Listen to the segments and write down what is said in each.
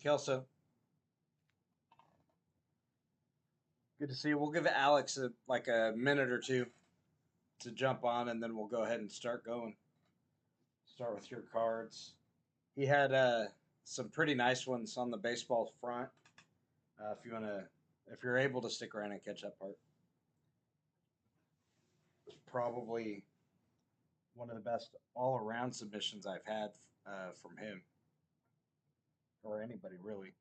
Kelso. Good to see you. We'll give Alex like a minute or two to jump on, and then we'll go ahead and start going. Start with your cards. He had some pretty nice ones on the baseball front. If you're able to stick around and catch that part, it's probably one of the best all-around submissions I've had from him or anybody really.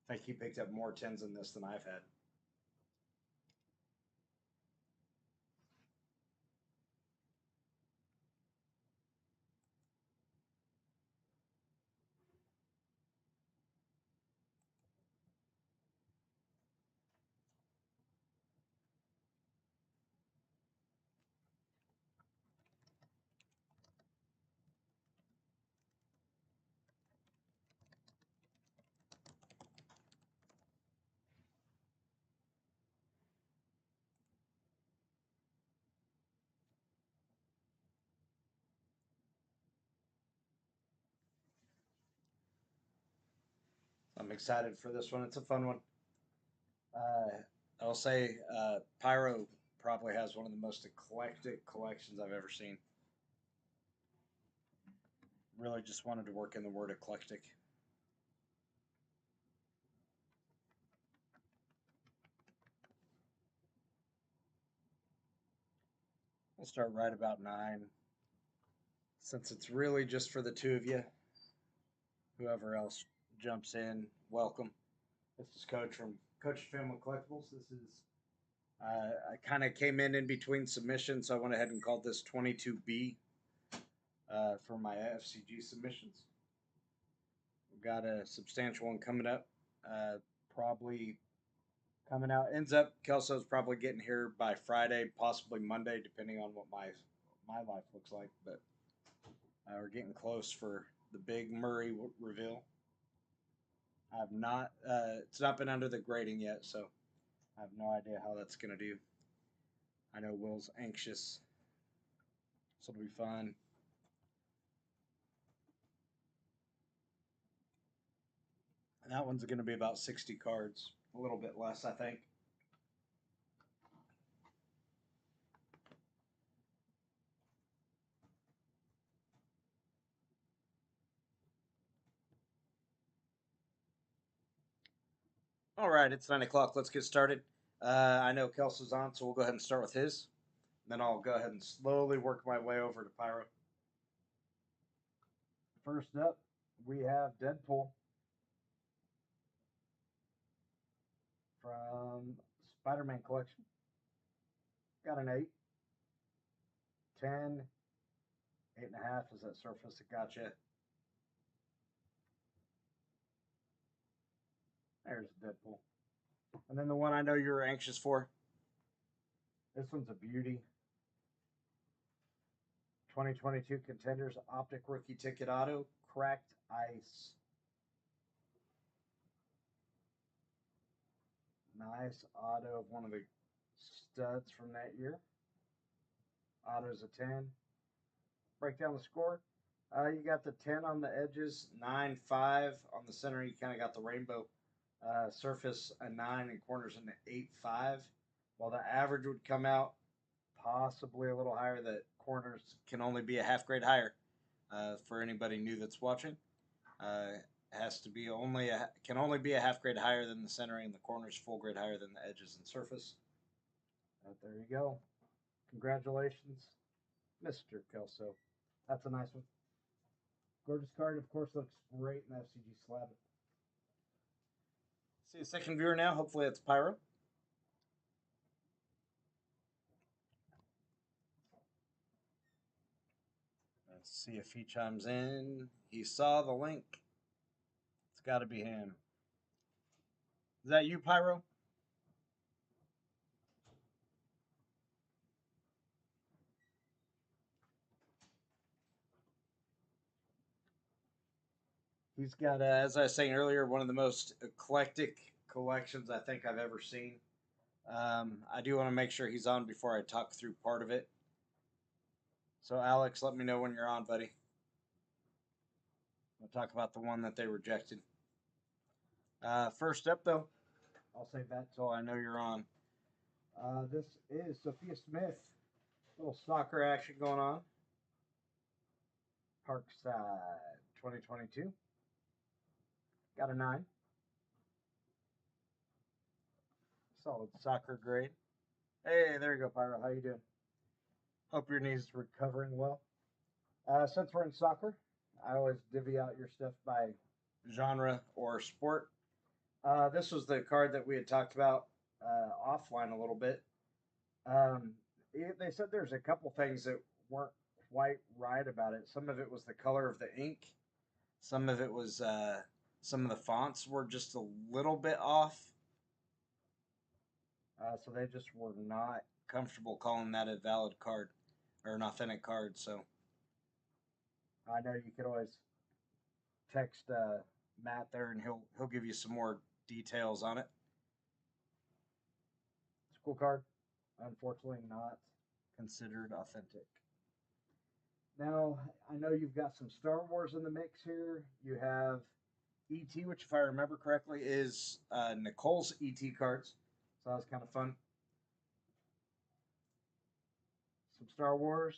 I think he picked up more tens in this than I've had. I'm excited for this one. It's a fun one. Uh, I'll say Pyro probably has one of the most eclectic collections I've ever seen. Really just wanted to work in the word eclectic. We'll start right about 9. Since it's really just for the two of you, whoever else jumps in, welcome. This is Coach from Coach Family Collectibles. This is I kind of came in between submissions, so I went ahead and called this 22B for my FCG submissions. We've got a substantial one coming up, probably coming out. Ends up Kelso's probably getting here by Friday, possibly Monday, depending on what my life looks like. But we're getting close for the big Murray reveal. I've not. It's not been under the grading yet, so I have no idea how that's gonna do. I know Will's anxious, so it'll be fun. And that one's gonna be about 60 cards, a little bit less, I think. All right, it's 9 o'clock. Let's get started. I know Kelso's on, so we'll go ahead and start with his. Then I'll go ahead and slowly work my way over to Pyro. First up, we have Deadpool from Spider-Man collection. Got an 8, 10, 8.5 is that surface that got you. There's Deadpool. And then the one I know you were anxious for. This one's a beauty. 2022 Contenders Optic Rookie Ticket Auto, Cracked Ice. Nice auto of one of the studs from that year. Auto's a 10. Break down the score. You got the 10 on the edges, 9.5 on the center. You kind of got the rainbow surface a 9 and corners an 8.5. While the average would come out possibly a little higher. That corners can only be a half grade higher. For anybody new that's watching, has to be can only be a half grade higher than the centering. The corners full grade higher than the edges and surface. There you go. Congratulations, Mr. Kelso. That's a nice one. Gorgeous card, of course, looks great in FCG slab. See a second viewer now. Hopefully it's Pyro. Let's see if he chimes in. He saw the link. It's got to be him. Is that you, Pyro? He's got, as I was saying earlier, one of the most eclectic collections I think I've ever seen. I do want to make sure he's on before I talk through part of it. So, Alex, let me know when you're on, buddy. We'll talk about the one that they rejected. First up, though, I'll save that till I know you're on. This is Sophia Smith. Little soccer action going on. Parkside 2022. Got a 9. Solid soccer grade. Hey, there you go, Pyro. How you doing? Hope your knee's recovering well. Since we're in soccer, I always divvy out your stuff by genre or sport. This was the card that we had talked about offline a little bit. They said there's a couple things that weren't quite right about it. Some of it was the color of the ink. Some of it was some of the fonts were just a little bit off. So they just were not comfortable calling that a valid card or an authentic card. So I know you could always text Matt there, and he'll give you some more details on it. It's a cool card. Unfortunately, not considered authentic. Now, I know you've got some Star Wars in the mix here. You have ET, which, if I remember correctly, is Nicole's ET cards. So that was kind of fun. Some Star Wars.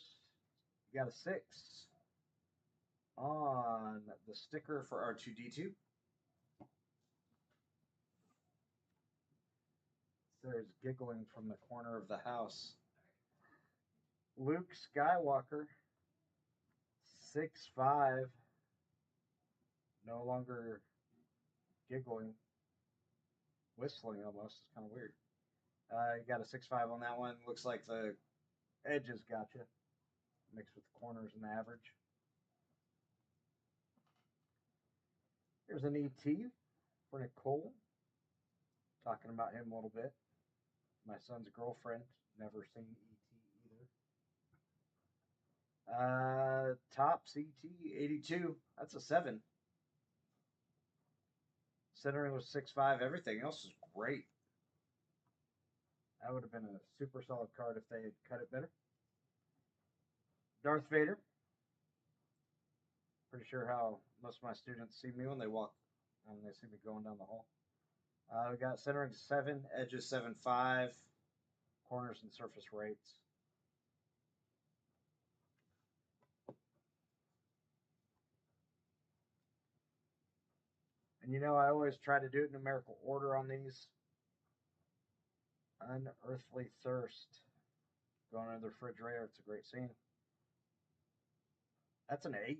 You got a 6 on the sticker for R2-D2. There's giggling from the corner of the house. Luke Skywalker, 6'5", no longer giggling, whistling almost. It's kind of weird. You got a 6'5" on that one. Looks like the edges got you, mixed with the corners and the average. Here's an ET for Nicole. Talking about him a little bit. My son's girlfriend, never seen ET either. Topps ET 82. That's a 7. Centering was 6'5". Everything else is great. That would have been a super solid card if they had cut it better. Darth Vader. Pretty sure how most of my students see me when they see me going down the hall. We got centering 7, edges 7'5", corners and surface rates. And you know, I always try to do it in numerical order on these. Unearthly Thirst. Going under the refrigerator. It's a great scene. That's an 8.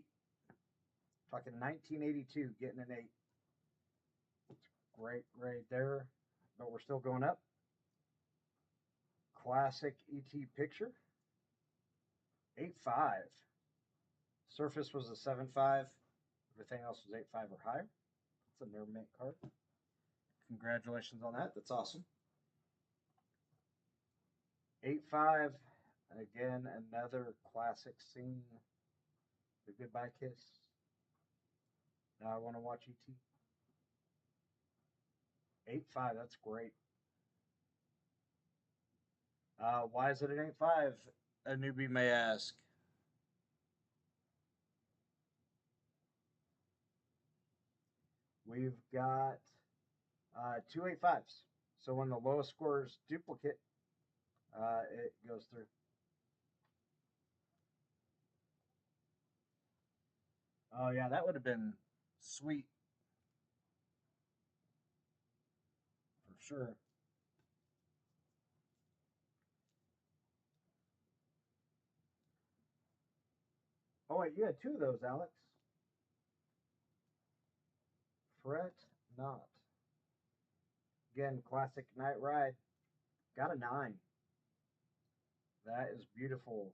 Talking 1982, getting an 8. Great grade there, but we're still going up. Classic ET picture, 8.5. Surface was a 7.5. Everything else was 8.5 or higher. It's a near mint card. Congratulations on that. That's awesome. 8.5. Again, another classic scene. The goodbye kiss. Now I want to watch ET. 8.5, that's great. Why is it an 8.5? A newbie may ask. We've got 2 8.5s. So when the lowest score is duplicate, it goes through. Oh yeah, that would have been sweet. For sure. Oh wait, you had 2 of those, Alex. Fret not. Again, classic night ride. Got a 9. That is beautiful.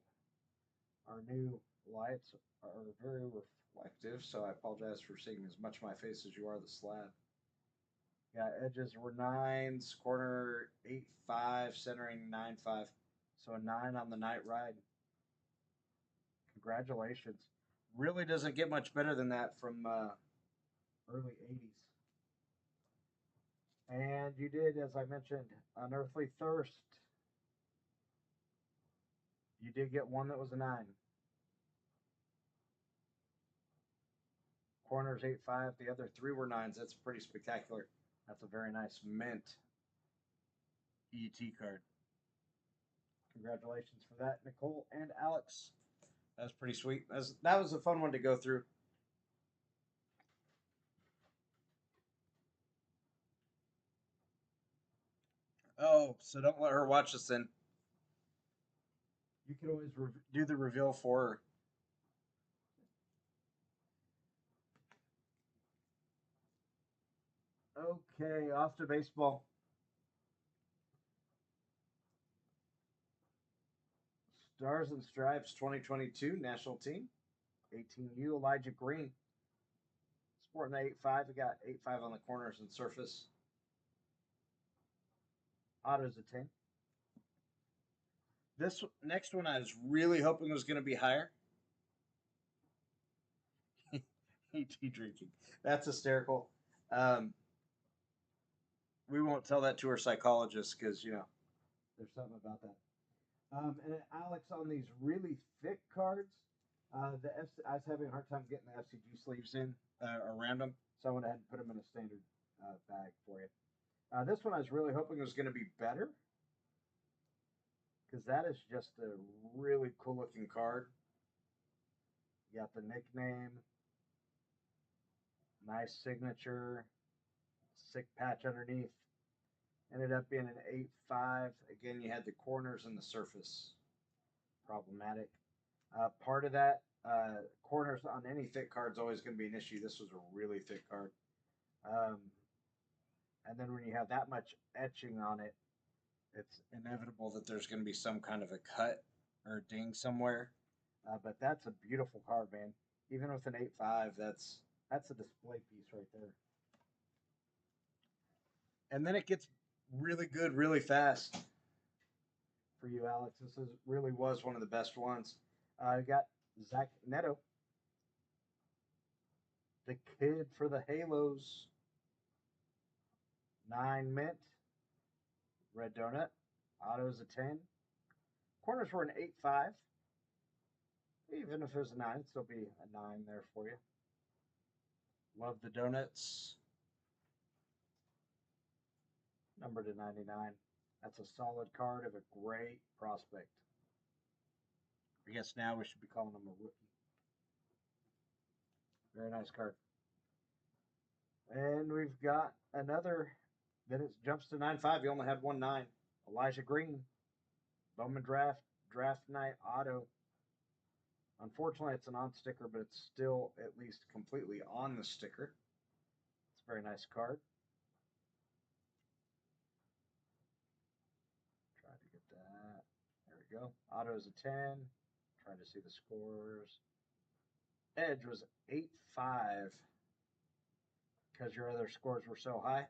Our new lights are very reflective, so I apologize for seeing as much of my face as you are the slab. Yeah, edges were 9s, corner 8.5, centering 9.5. So a 9 on the night ride. Congratulations. Really doesn't get much better than that from early 80s. And you did, as I mentioned, Unearthly Thirst. You did get one that was a 9. Corners 8.5. The other 3 were 9s. That's pretty spectacular. That's a very nice mint ET card. Congratulations for that, Nicole and Alex. That was pretty sweet. That was a fun one to go through. Oh, so don't let her watch this then. You could always do the reveal for her. Okay, off to baseball. Stars and Stripes 2022 national team. 18U Elijah Green. Sporting the 8.5. We got 8.5 on the corners and surface. Autos a 10. This next one I was really hoping was going to be higher. ET drinking. That's hysterical. We won't tell that to our psychologist because, there's something about that. And Alex, on these really thick cards, I was having a hard time getting the FCG sleeves in around them, so I went ahead and put them in a standard bag for you. This one I was really hoping was going to be better because that is just a really cool looking card. You got the nickname, nice signature, sick patch underneath. Ended up being an 8.5. Again, you had the corners and the surface. Problematic. Part of that, corners on any thick card is always going to be an issue. This was a really thick card. And then when you have that much etching on it, it's inevitable that there's going to be some kind of a cut or a ding somewhere. But that's a beautiful card, man. Even with an 8.5, that's a display piece right there. And then it gets really good really fast for you, Alex. This really was one of the best ones. I got Zach Neto, the kid for the Halos. 9 mint. Red donut. Autos a 10. Corners were an 8.5. Even if it was a 9, it'd still be a 9 there for you. Love the donuts. Number to 99. That's a solid card of a great prospect. I guess now we should be calling him a rookie. Very nice card. And we've got another. Then it jumps to 9.5. You only had 1 9. Elijah Green. Bowman Draft Night Auto. Unfortunately, it's a non-sticker, but it's still at least completely on the sticker. It's a very nice card. Try to get that. There we go. Auto's a 10. Trying to see the scores. Edge was 8.5 because your other scores were so high.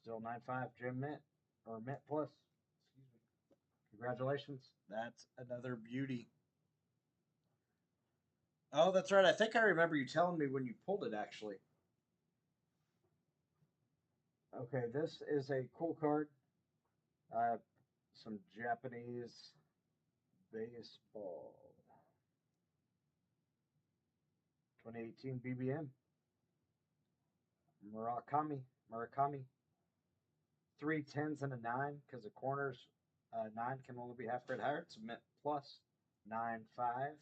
Still 9.5. Jim Mint or Mint Plus. Excuse me. Congratulations. That's another beauty. Oh, that's right. I think I remember you telling me when you pulled it, actually. Okay, this is a cool card. Some Japanese baseball. 2018 BBM. Murakami. 3 10s and a 9 because the corners 9 can only be half grade higher. It's a Mint Plus 9.5.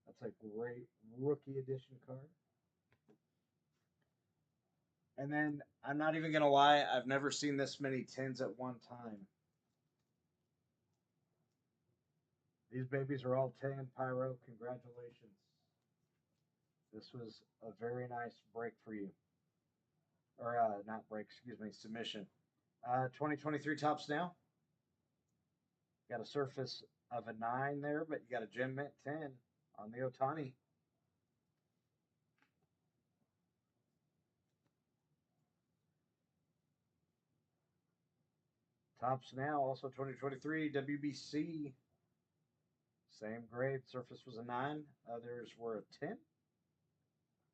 That's a great rookie edition card. And then I'm not even gonna lie, I've never seen this many 10s at one time. These babies are all 10. Pyro, congratulations. This was a very nice break for you. Or not break, excuse me, submission. 2023 tops now. Got a surface of a 9 there, but you got a Gem Mint 10 on the Otani. Tops now, also 2023 WBC. Same grade. Surface was a 9. Others were a 10.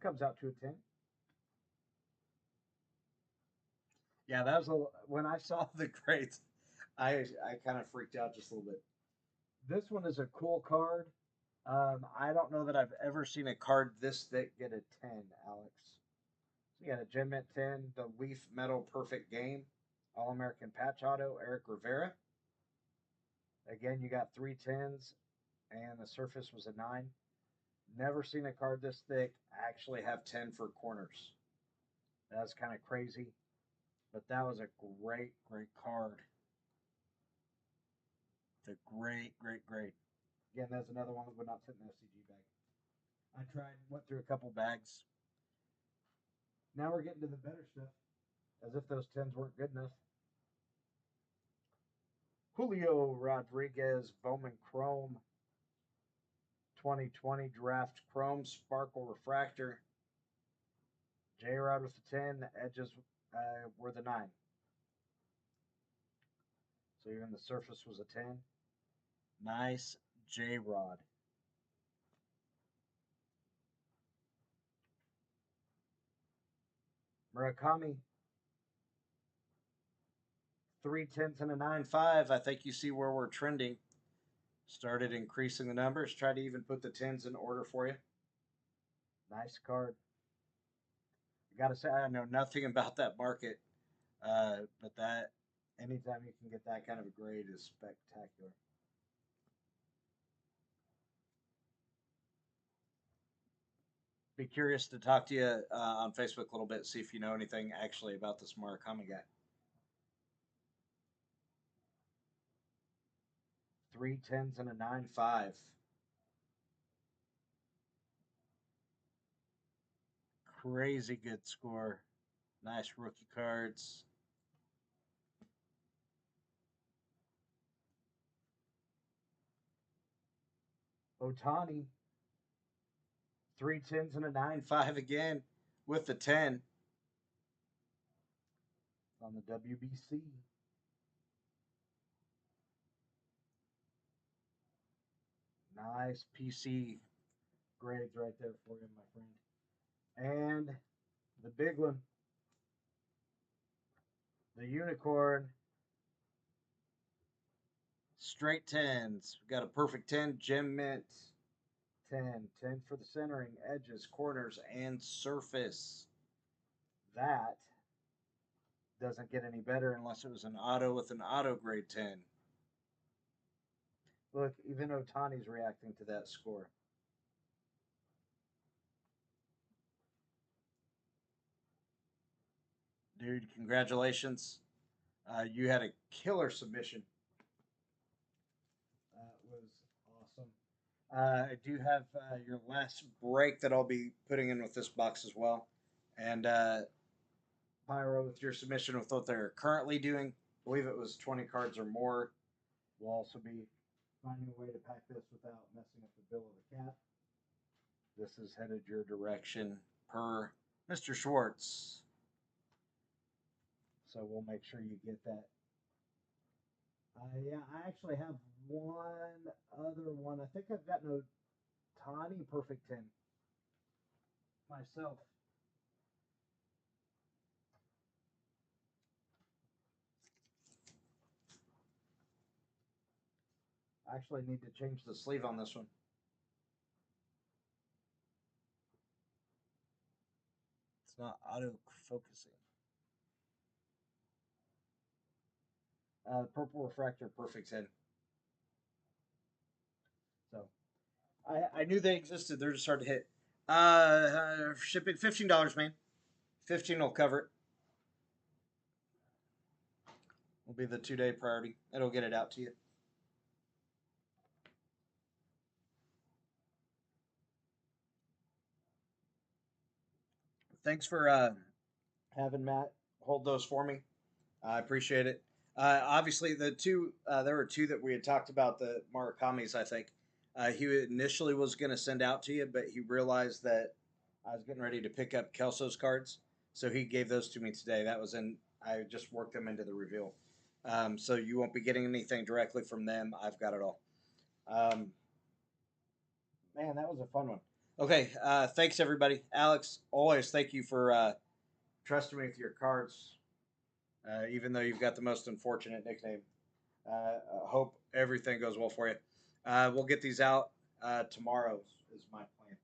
Comes out to a 10. Yeah, that was when I saw the grades, I kind of freaked out just a little bit. This one is a cool card. I don't know that I've ever seen a card this thick get a 10, Alex. So you got a Gem Mint 10, the Leaf Metal Perfect Game, All American Patch Auto, Eric Rivera. Again, you got 3 10s, and the surface was a 9. Never seen a card this thick actually have 10 for corners. That's kind of crazy, but that was a great, great card. It's a great, great, great. Again, that's another one that would not fit in the FCG bag. I tried, went through a couple bags. Now we're getting to the better stuff, as if those 10s weren't good enough. Julio Rodriguez, Bowman Chrome, 2020 Draft Chrome Sparkle Refractor. J-Rod with the 10, the edges were the 9. So even the surface was a 10. Nice J-Rod. Murakami, 3 10s and a 9.5. I think you see where we're trending. Started increasing the numbers. Try to even put the 10s in order for you. Nice card. I gotta say, I know nothing about that market, but that anytime you can get that kind of a grade is spectacular. Be curious to talk to you on Facebook a little bit, see if you know anything actually about this Murakami guy. 3 10s and a 9.5. Crazy good score. Nice rookie cards. Otani, 3 10s and a 9.5 again with the 10 on the WBC. Nice PC grades right there for you, my friend. And the big one, the unicorn, straight 10s. We got a perfect 10, Gem Mint 10, 10 for the centering, edges, corners, and surface. That doesn't get any better unless it was an auto with an auto grade 10. Look, even Otani's reacting to that score. Dude, congratulations. You had a killer submission. That was awesome. I do have your last break that I'll be putting in with this box as well. And Pyro, with your submission with what they're currently doing, I believe it was 20 cards or more. We'll also be finding a way to pack this without messing up the bill of the cap. This is headed your direction per Mr. Schwartz. So we'll make sure you get that. Yeah, I actually have one other one. I think I've got no Tani Perfect 10 myself. I actually need to change the sleeve on this one. It's not auto focusing. Purple Refractor Perfect 10. So I knew they existed. They're just hard to hit. Shipping $15, man. 15 will cover it. Will be the 2-day priority. It'll get it out to you. Thanks for having Matt hold those for me. I appreciate it. Obviously, the two there were two that we had talked about, the Marakamis. I think he initially was going to send out to you, but he realized that I was getting ready to pick up Kelso's cards, so he gave those to me today. That was in. I just worked them into the reveal, so you won't be getting anything directly from them. I've got it all. Man, that was a fun one. Okay, thanks everybody. Alex, always thank you for trusting me with your cards. Even though you've got the most unfortunate nickname. Hope everything goes well for you. We'll get these out. tomorrow is my plan.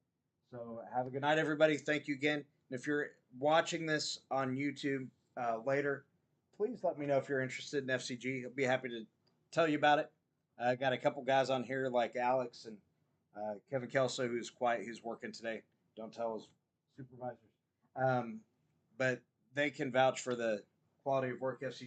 So have a good night, everybody. Thank you again. And if you're watching this on YouTube later, please let me know if you're interested in FCG. I'll be happy to tell you about it. I got a couple guys on here like Alex and Kevin Kelso, who's quiet, who's working today. Don't tell his supervisors. But they can vouch for the quality of work FCG